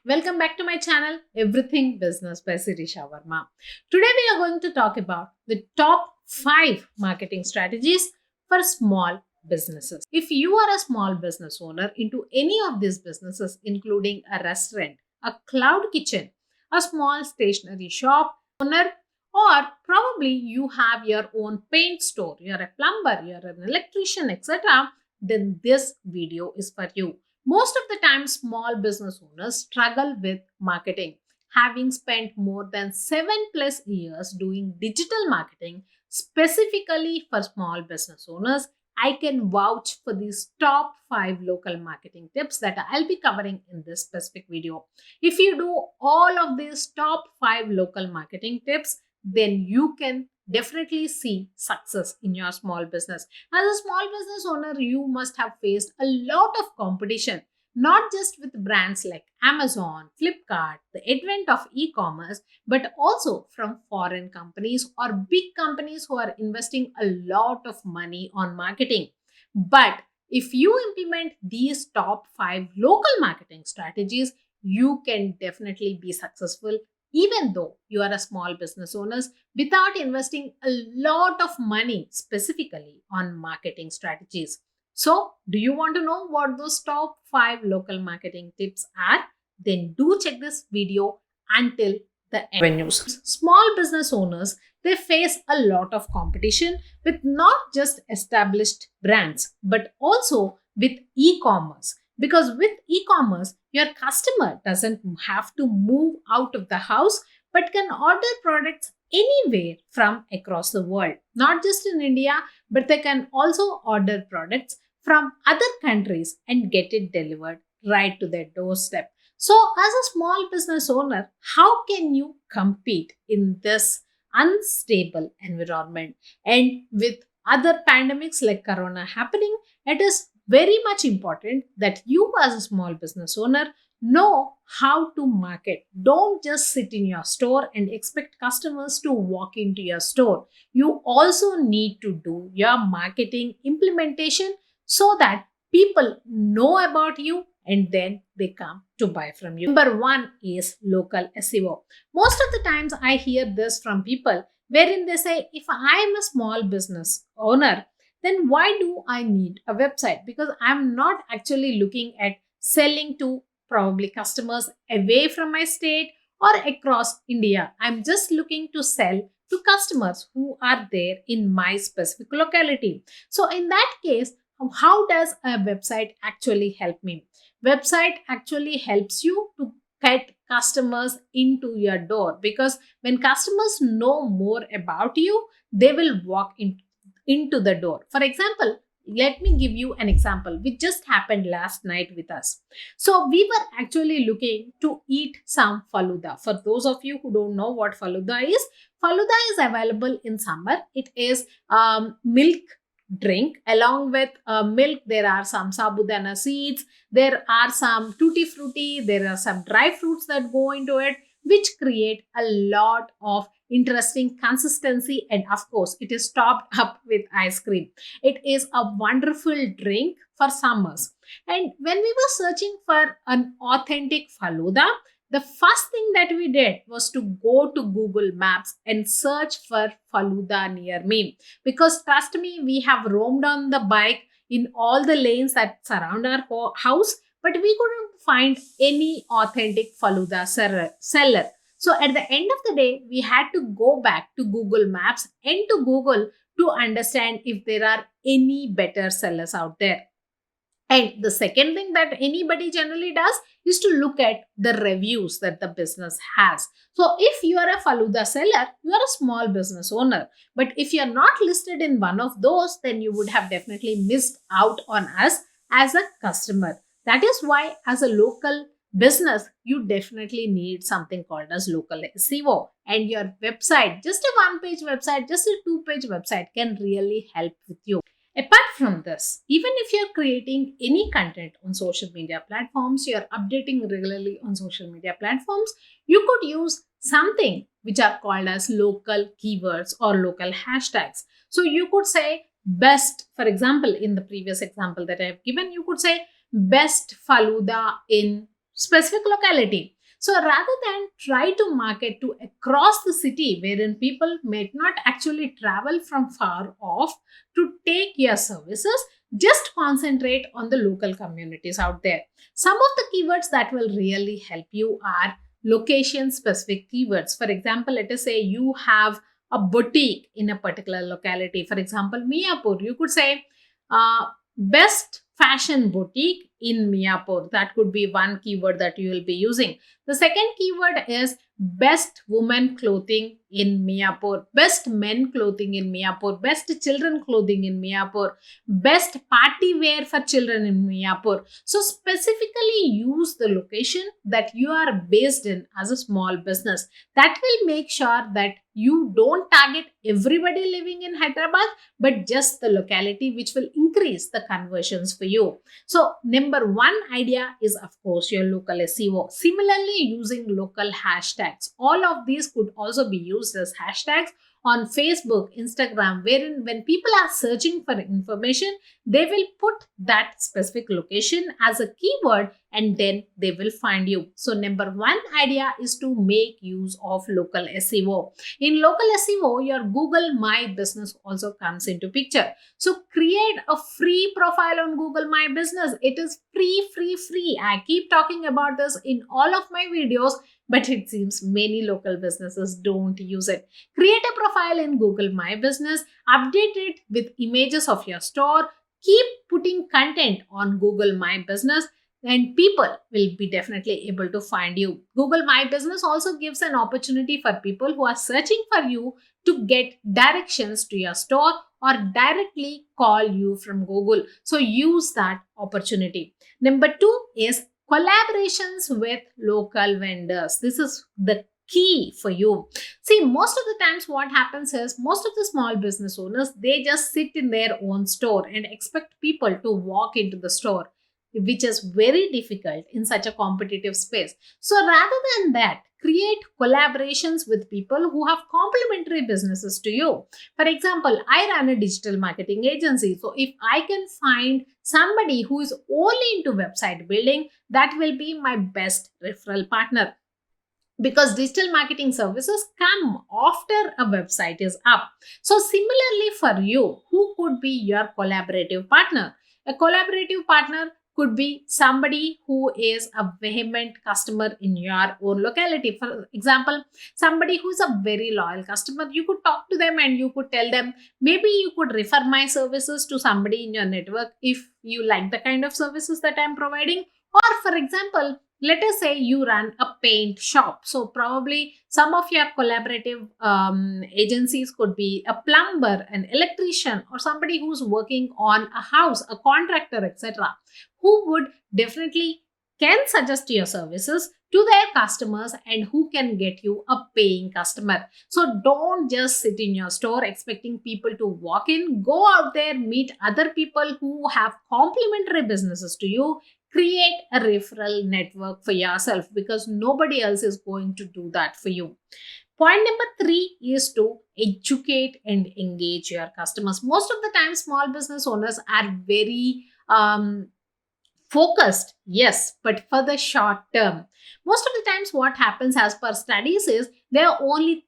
welcome back to my channel Everything Business by SIRISHA Varma. Today we are going to talk about the top 5 marketing strategies for small businesses. If you are a small business owner into any of these businesses, including a restaurant, a cloud kitchen, a small stationery shop owner, or probably you have your own paint store, you're a plumber, you're an electrician, etc., then this video is for you. Most of the time, small business owners struggle with marketing. Having spent more than 7+ years doing digital marketing specifically for small business owners, I can vouch for these top 5 local marketing tips that I'll be covering in this specific video. If you do all of these top 5 local marketing tips, then you can definitely see success in your small business. As a small business owner, you must have faced a lot of competition, not just with brands like Amazon, Flipkart, the advent of e-commerce, but also from foreign companies or big companies who are investing a lot of money on marketing. But if you implement these top 5 local marketing strategies, you can definitely be successful even though you are a small business owners without investing a lot of money specifically on marketing strategies. So, do you want to know what those top 5 local marketing tips are? Then do check this video until the end. Avenues. Small business owners, they face a lot of competition with not just established brands but also with e-commerce. Because with e-commerce, your customer doesn't have to move out of the house but can order products anywhere from across the world. Not just in India, but they can also order products from other countries and get it delivered right to their doorstep. So, as a small business owner, how can you compete in this unstable environment? And with other pandemics like Corona happening, it is very much important that you, as a small business owner, know how to market. Don't just sit in your store and expect customers to walk into your store. You also need to do your marketing implementation so that people know about you and then they come to buy from you. Number 1 is local SEO. Most of the times I hear this from people wherein they say, if I am a small business owner, then why do I need a website? Because I'm not actually looking at selling to probably customers away from my state or across India. I'm just looking to sell to customers who are there in my specific locality. So in that case, how does a website actually help me? Website actually helps you to get customers into your door, because when customers know more about you, they will walk into the door. For example, let me give you an example which just happened last night with us. So we were actually looking to eat some faluda. For those of you who don't know what faluda is available in summer. It is milk drink. Along with milk, there are some sabudana seeds, there are some tutti frutti, there are some dry fruits that go into it, which create a lot of interesting consistency, and of course it is topped up with ice cream. It is a wonderful drink for summers. And when we were searching for an authentic faluda, the first thing that we did was to go to Google Maps and search for faluda near me, because trust me, we have roamed on the bike in all the lanes that surround our house, but we couldn't find any authentic faluda seller. So at the end of the day, we had to go back to Google Maps and to Google to understand if there are any better sellers out there. And the second thing that anybody generally does is to look at the reviews that the business has. So if you are a faluda seller, you are a small business owner. But if you are not listed in one of those, then you would have definitely missed out on us as a customer. That is why, as a local business, you definitely need something called as local SEO. And your website, just a one-page website, just a two-page website, can really help with you. Apart from this, even if you're creating any content on social media platforms, you're updating regularly on social media platforms, you could use something which are called as local keywords or local hashtags. So you could say best, for example, in the previous example that I have given, you could say best faluda in specific locality. So rather than try to market to across the city wherein people may not actually travel from far off to take your services, just concentrate on the local communities out there. Some of the keywords that will really help you are location specific keywords. For example, let us say you have a boutique in a particular locality. For example, Miapur, you could say best fashion boutique in Miapur. That could be one keyword that you will be using. The second keyword is best women clothing in Miapur, best men clothing in Miapur, best children clothing in Miapur, best party wear for children in Miapur. So specifically use the location that you are based in as a small business. That will make sure that you don't target everybody living in Hyderabad, but just the locality, which will increase the conversions for you. So number one idea is, of course, your local SEO. Similarly, using local hashtags. All of these could also be used as hashtags on Facebook, Instagram, wherein when people are searching for information, they will put that specific location as a keyword and then they will find you. So number one idea is to make use of local SEO. In local SEO, your Google My Business also comes into picture. So create a free profile on Google My Business. It is free. I keep talking about this in all of my videos, but it seems many local businesses don't use it. Create a profile in Google My Business, update it with images of your store, keep putting content on Google My Business, and people will be definitely able to find you. Google My Business also gives an opportunity for people who are searching for you to get directions to your store or directly call you from Google. So use that opportunity. Number two is collaborations with local vendors. This is the key for you. See, most of the times what happens is most of the small business owners, they just sit in their own store and expect people to walk into the store, which is very difficult in such a competitive space. So rather than that, create collaborations with people who have complementary businesses to you. For example, I run a digital marketing agency. So if I can find somebody who is only into website building, that will be my best referral partner, because digital marketing services come after a website is up. So similarly for you, who could be your collaborative partner? A collaborative partner could be somebody who is a vehement customer in your own locality. For example, somebody who's a very loyal customer, you could talk to them and you could tell them, maybe you could refer my services to somebody in your network if you like the kind of services that I'm providing. Or for example, let us say you run a paint shop. So probably some of your collaborative agencies could be a plumber, an electrician, or somebody who's working on a house, a contractor, etc., who would definitely can suggest your services to their customers and who can get you a paying customer. So don't just sit in your store expecting people to walk in. Go out there, meet other people who have complementary businesses to you. Create a referral network for yourself, because nobody else is going to do that for you. Point number three is to educate and engage your customers. Most of the time, small business owners are very focused, yes, but for the short term. Most of the times, what happens as per studies is there are only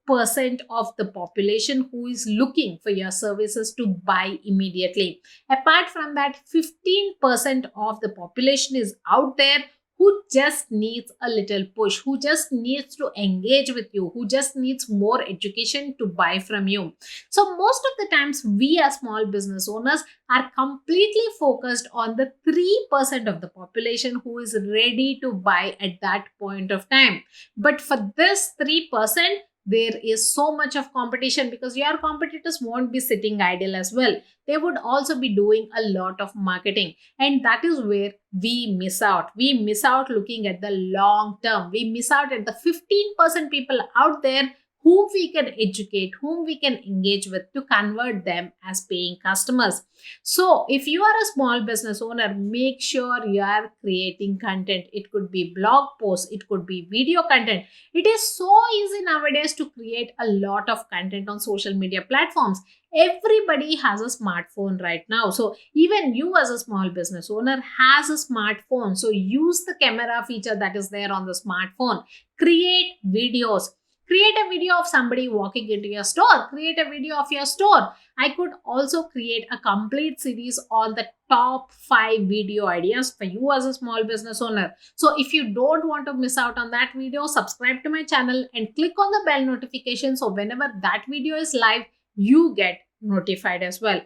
3% of the population who is looking for your services to buy immediately. Apart from that, 15% of the population is out there who just needs a little push, who just needs to engage with you, who just needs more education to buy from you. So most of the times, we as small business owners are completely focused on the 3% of the population who is ready to buy at that point of time. But for this 3%, there is so much of competition, because your competitors won't be sitting idle as well. They would also be doing a lot of marketing, and that is where we miss out. We miss out looking at the long term. We miss out at the 15% people out there whom we can educate, whom we can engage with to convert them as paying customers. So if you are a small business owner, make sure you are creating content. It could be blog posts, it could be video content. It is so easy nowadays to create a lot of content on social media platforms. Everybody has a smartphone right now. So even you as a small business owner has a smartphone. So use the camera feature that is there on the smartphone. Create videos. Create a video of somebody walking into your store. Create a video of your store. I could also create a complete series on the top 5 video ideas for you as a small business owner. So if you don't want to miss out on that video, subscribe to my channel and click on the bell notification. So whenever that video is live, you get notified as well.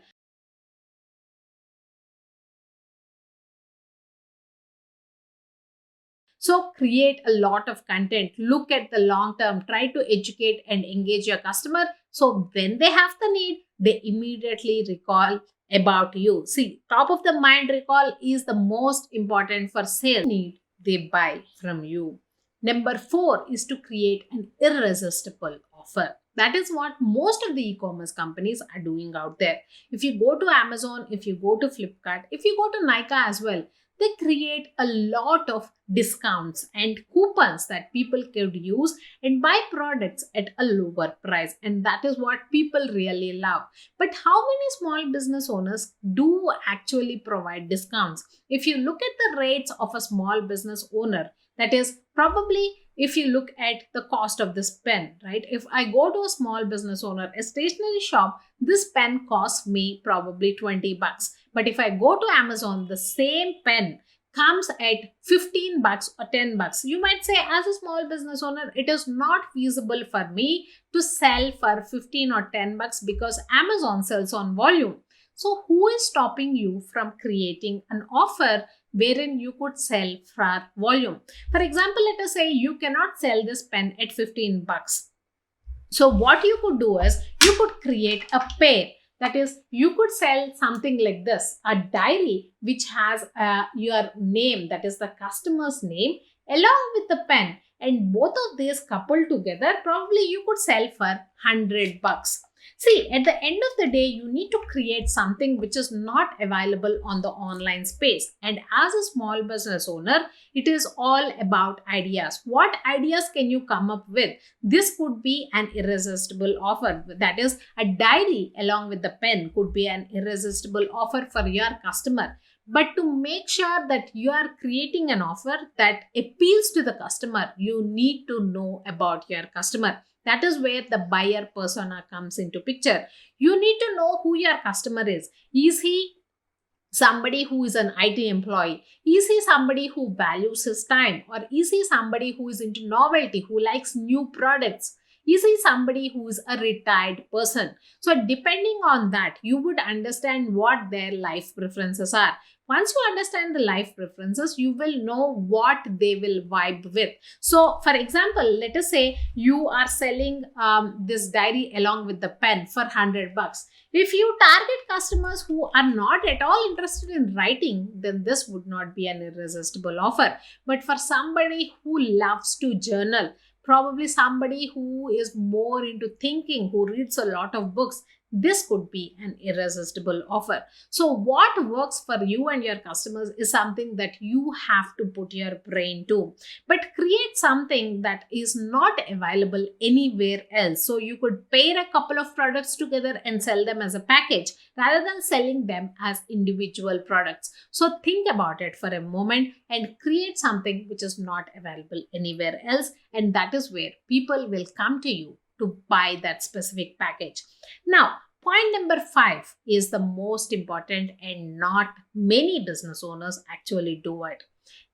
So create a lot of content, look at the long term, try to educate and engage your customer. So when they have the need, they immediately recall about you. See, top of the mind recall is the most important for sales. Need, they buy from you. Number 4 is to create an irresistible offer. That is what most of the e-commerce companies are doing out there. If you go to Amazon, if you go to Flipkart, if you go to Nykaa as well, they create a lot of discounts and coupons that people could use and buy products at a lower price. And that is what people really love. But how many small business owners do actually provide discounts? If you look at the rates of a small business owner, that is probably if you look at the cost of this pen, right? If I go to a small business owner, a stationery shop, this pen costs me probably 20 bucks. But if I go to Amazon, the same pen comes at 15 bucks or 10 bucks. You might say, as a small business owner, it is not feasible for me to sell for 15 or 10 bucks because Amazon sells on volume. So who is stopping you from creating an offer wherein you could sell for volume? For example, let us say you cannot sell this pen at 15 bucks. So what you could do is you could create a pair. That is, you could sell something like this, a diary which has your name, that is the customer's name, along with the pen. And both of these coupled together, probably you could sell for 100 bucks. See, at the end of the day, you need to create something which is not available on the online space. And as a small business owner, it is all about ideas. What ideas can you come up with? This could be an irresistible offer. That is, a diary along with the pen could be an irresistible offer for your customer. But to make sure that you are creating an offer that appeals to the customer, you need to know about your customer. That is where the buyer persona comes into picture. You need to know who your customer is. Is he somebody who is an IT employee? Is he somebody who values his time? Or is he somebody who is into novelty, who likes new products? Is he somebody who is a retired person? So depending on that, you would understand what their life preferences are. Once you understand the life preferences, you will know what they will vibe with. So for example, let us say you are selling this diary along with the pen for 100 bucks. If you target customers who are not at all interested in writing, then this would not be an irresistible offer. But for somebody who loves to journal, probably somebody who is more into thinking, who reads a lot of books, this could be an irresistible offer. So what works for you and your customers is something that you have to put your brain to. But create something that is not available anywhere else. So you could pair a couple of products together and sell them as a package rather than selling them as individual products. So think about it for a moment and create something which is not available anywhere else. And that is where people will come to you to buy that specific package. Now, point number 5 is the most important, and not many business owners actually do it,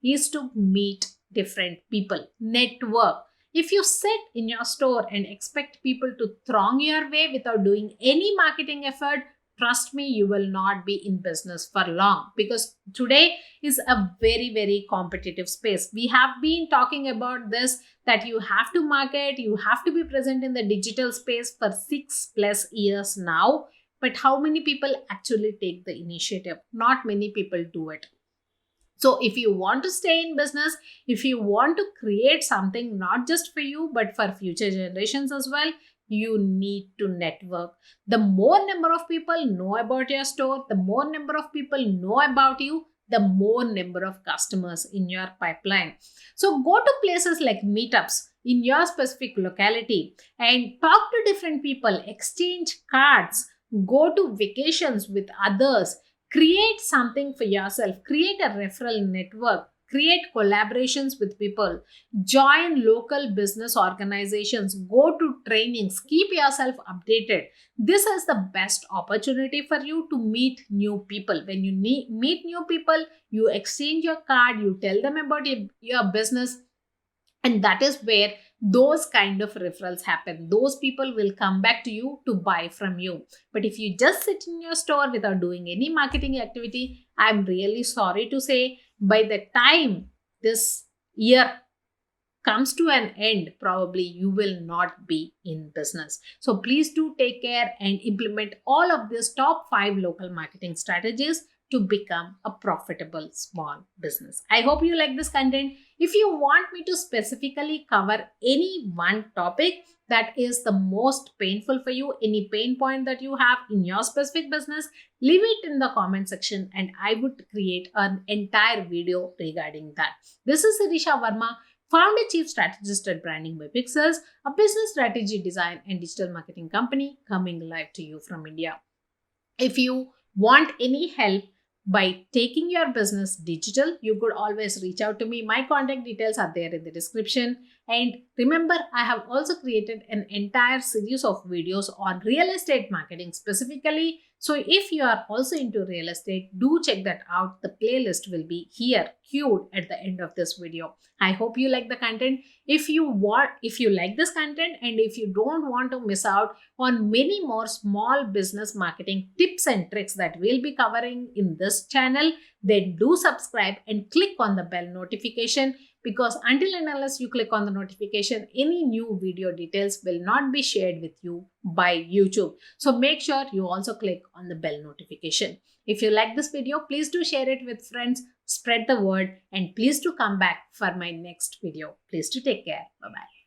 is to meet different people, network. If you sit in your store and expect people to throng your way without doing any marketing effort, trust me, you will not be in business for long, because today is a very, very competitive space. We have been talking about this, that you have to market, you have to be present in the digital space for 6+ years now. But how many people actually take the initiative? Not many people do it. So if you want to stay in business, if you want to create something not just for you, but for future generations as well, you need to network. The more number of people know about your store, the more number of people know about you, the more number of customers in your pipeline. So go to places like meetups in your specific locality and talk to different people, exchange cards, go to vacations with others. Create something for yourself, create a referral network, create collaborations with people, join local business organizations, go to trainings, keep yourself updated. This is the best opportunity for you to meet new people. When you meet new people, you exchange your card, you tell them about your business, and that is where those kind of referrals happen. Those people will come back to you to buy from you. But if you just sit in your store without doing any marketing activity, I'm really sorry to say, by the time this year comes to an end, probably you will not be in business. So please do take care and implement all of these top 5 local marketing strategies to become a profitable small business. I hope you like this content. If you want me to specifically cover any one topic that is the most painful for you, any pain point that you have in your specific business, leave it in the comment section and I would create an entire video regarding that. This is Sirisha Varma, Founder Chief Strategist at Branding by Pixels, a business strategy design and digital marketing company coming live to you from India. If you want any help by taking your business digital, you could always reach out to me. My contact details are there in the description. And remember, I have also created an entire series of videos on real estate marketing specifically. So if you are also into real estate, do check that out. The playlist will be here queued at the end of this video. I hope you like the content. If you like this content and if you don't want to miss out on many more small business marketing tips and tricks that we'll be covering in this channel, then do subscribe and click on the bell notification, because until and unless you click on the notification, any new video details will not be shared with you by YouTube. So make sure you also click on the bell notification. If you like this video, please do share it with friends, spread the word, and please do come back for my next video. Please do take care. Bye-bye.